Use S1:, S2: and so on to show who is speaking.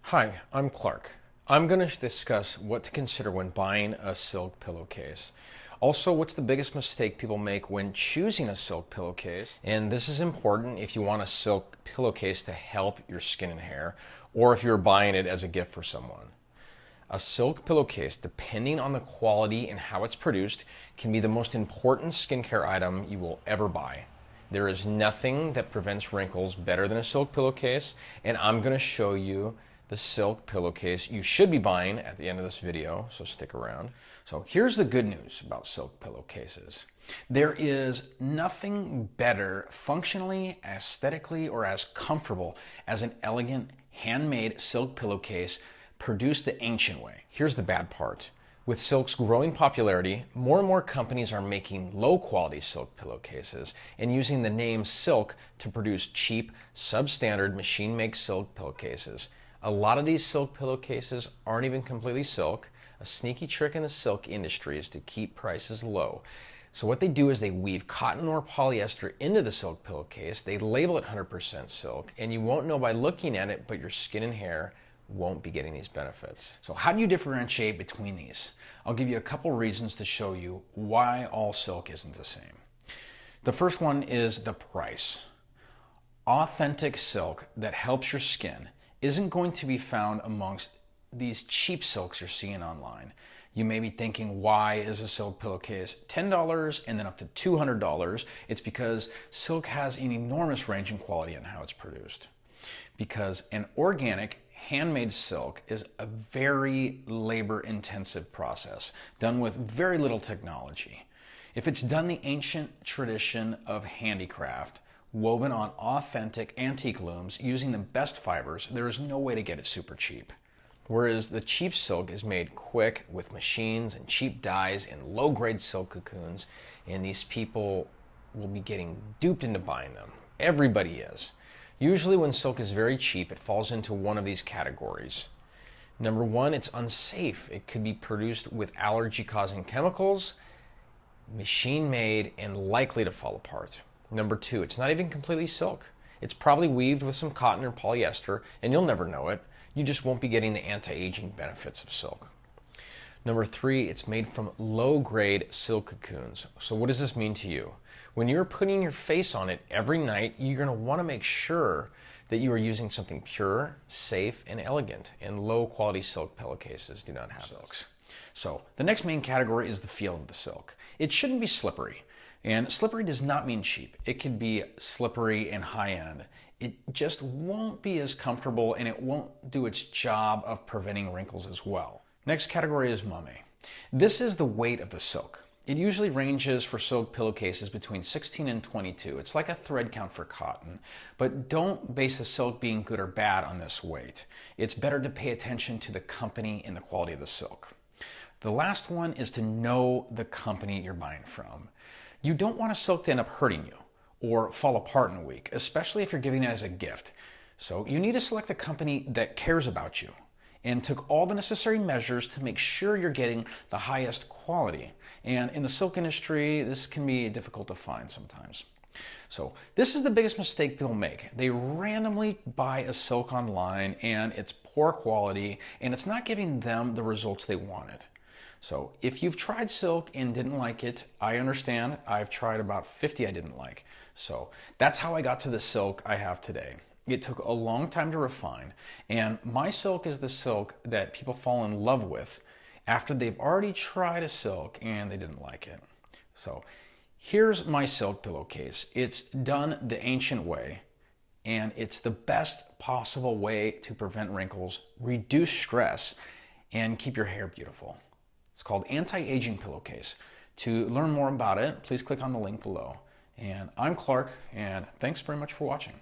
S1: Hi, I'm Clark. I'm going to discuss what to consider when buying a silk pillowcase. Also, what's the biggest mistake people make when choosing a silk pillowcase? And this is important if you want a silk pillowcase to help your skin and hair, or if you're buying it as a gift for someone. A silk pillowcase, depending on the quality and how it's produced, can be the most important skincare item you will ever buy. There is nothing that prevents wrinkles better than a silk pillowcase, and I'm going to show you the silk pillowcase you should be buying at the end of this video, so stick around. So here's the good news about silk pillowcases. There is nothing better functionally, aesthetically, or as comfortable as an elegant, handmade silk pillowcase produced the ancient way. Here's the bad part. With silk's growing popularity, more and more companies are making low-quality silk pillowcases and using the name silk to produce cheap, substandard, machine-made silk pillowcases. A lot of these silk pillowcases aren't even completely silk. A sneaky trick in the silk industry is to keep prices low. So what they do is they weave cotton or polyester into the silk pillowcase. They label it 100% silk, and you won't know by looking at it, but your skin and hair won't be getting these benefits. So how do you differentiate between these? I'll give you a couple reasons to show you why all silk isn't the same. The first one is the price. Authentic silk that helps your skin isn't going to be found amongst these cheap silks you're seeing online. You may be thinking, why is a silk pillowcase $10 and then up to $200? It's because silk has an enormous range in quality in how it's produced. Because an organic, handmade silk is a very labor-intensive process, done with very little technology. If it's done the ancient tradition of handicraft, woven on authentic antique looms using the best fibers, there is no way to get it super cheap. Whereas the cheap silk is made quick with machines and cheap dyes and low-grade silk cocoons, and these people will be getting duped into buying them. Everybody is. Usually when silk is very cheap, it falls into one of these categories. Number one, it's unsafe. It could be produced with allergy-causing chemicals, machine-made, and likely to fall apart. Number two, it's not even completely silk. It's probably weaved with some cotton or polyester, and you'll never know it. You just won't be getting the anti-aging benefits of silk. Number three, it's made from low-grade silk cocoons. So what does this mean to you? When you're putting your face on it every night, you're going to want to make sure that you are using something pure, safe, and elegant, and low-quality silk pillowcases do not have those. So the next main category is the feel of the silk. It shouldn't be slippery. And slippery does not mean cheap. It can be slippery and high-end. It just won't be as comfortable, and it won't do its job of preventing wrinkles as well. Next category is Momme. This is the weight of the silk. It usually ranges for silk pillowcases between 16 and 22. It's like a thread count for cotton. But don't base the silk being good or bad on this weight. It's better to pay attention to the company and the quality of the silk. The last one is to know the company you're buying from. You don't want a silk to end up hurting you or fall apart in a week, especially if you're giving it as a gift. So you need to select a company that cares about you and took all the necessary measures to make sure you're getting the highest quality. And in the silk industry, this can be difficult to find sometimes. So this is the biggest mistake people make. They randomly buy a silk online and it's poor quality and it's not giving them the results they wanted. So if you've tried silk and didn't like it, I understand. I've tried about 50 I didn't like. So that's how I got to the silk I have today. It took a long time to refine, and my silk is the silk that people fall in love with after they've already tried a silk and they didn't like it. So here's my silk pillowcase. It's done the ancient way, and it's the best possible way to prevent wrinkles, reduce stress, and keep your hair beautiful. It's called Anti-Aging Pillowcase. To learn more about it, please click on the link below. And I'm Clark, and thanks very much for watching.